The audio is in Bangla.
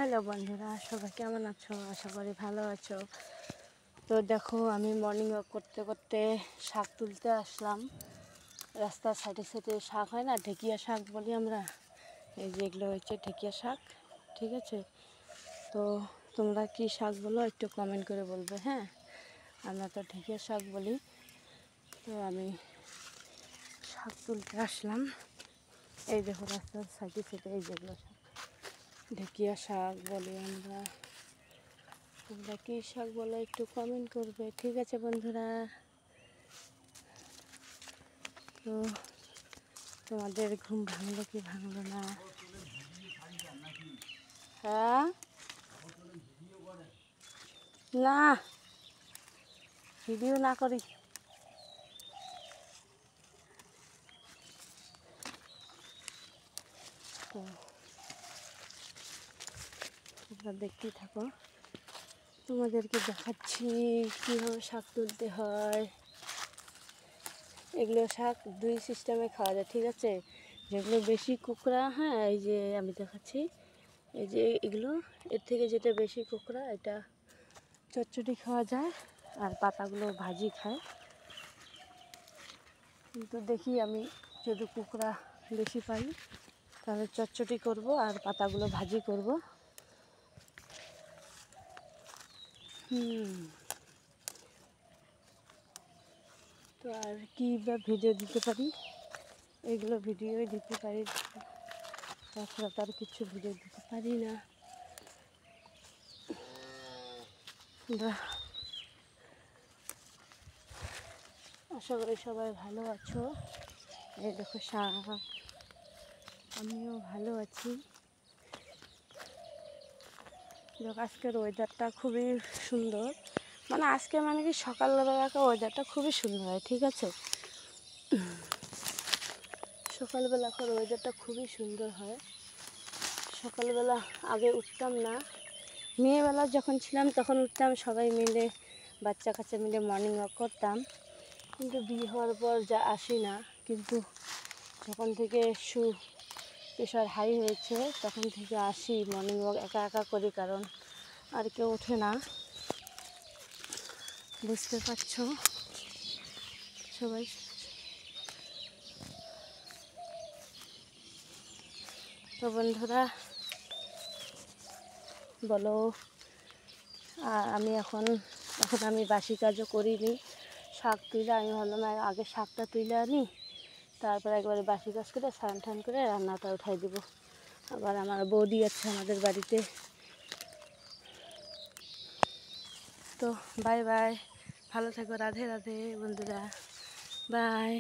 হ্যালো বন্ধুরা, সবাই কেমন আছো? আশা করি ভালো আছো। তো দেখো, আমি মর্নিং ওয়াক করতে করতে শাক তুলতে আসলাম। রাস্তার সাইডে সাইডে শাক হয় না, ঢেকিয়া শাক বলি আমরা। এই যে এগুলো হচ্ছে ঢেকিয়া শাক, ঠিক আছে? তো তোমরা কি শাক বলো একটু কমেন্ট করে বলবে, হ্যাঁ? আমরা তো ঢেকিয়া শাক বলি। তো আমি শাক তুলতে আসলাম। এই দেখো রাস্তার সাইডে সাইডে এই যেগুলো শাক, ঢেকিয়া শাক বলি আমরা। তোমরা কী শাক বলো একটু কমেন্ট করবে, ঠিক আছে বন্ধুরা? তো তোমাদের ঘুম ভাঙলো কি ভাঙলো না? হ্যাঁ, না ভিডিও না করি। তো তোমরা দেখতেই থাকো, তোমাদেরকে দেখাচ্ছি কীভাবে শাক তুলতে হয়। এগুলো শাক দুই সিস্টেমে খাওয়া যায়, ঠিক আছে? যেগুলো বেশি কুকড়া, হ্যাঁ এই যে আমি দেখাচ্ছি, এই যে এগুলো, এর থেকে যেটা বেশি কুকড়া এটা চচ্চড়ি খাওয়া যায়, আর পাতাগুলো ভাজি খায়। কিন্তু দেখি আমি যদি কুকড়া বেশি পাই তাহলে চচ্চড়ি করব আর পাতাগুলো ভাজি করব। তো আর কি বা ভিডিও দিতে পারি, এগুলো ভিডিওই দিতে পারি, তাছাড়া তার কিছু ভিডিও দিতে পারি না। আশা করি সবাই ভালো আছো। এই দেখো শাক, আমিও ভালো আছি। আজকের ওয়েদারটা খুবই সুন্দর, মানে আজকে মানে কি সকালবেলাকার ওয়েদারটা খুবই সুন্দর হয়, ঠিক আছে? সকালবেলাকার ওয়েদারটা খুবই সুন্দর হয়। সকালবেলা আগে উঠতাম না, মেয়েবেলা যখন ছিলাম তখন উঠতাম, সবাই মিলে বাচ্চা কাচ্চা মিলে মর্নিং ওয়াক করতাম। কিন্তু বিয়ে হওয়ার পর যা আসি না, কিন্তু যখন থেকে প্রেশার হাই হয়েছে তখন থেকে আসি মর্নিং ওয়াক একা একা করি, কারণ আর কেউ ওঠে না, বুঝতে পারছো সবাই। তো বন্ধুরা বলো, আমি এখন আমি বাসি কাজও করিনি, শাক তুলে আমি ভাবলাম আগে শাকটা তুলে আনি, তারপর একবারে বাসি কাজ করে স্নান টান করে রান্নাটা উঠাই দেব। আবার আমার বৌদি আছে আমাদের বাড়িতে। তো বাই বাই, ভালো থেকো, রাধে রাধে বন্ধুরা, বাই।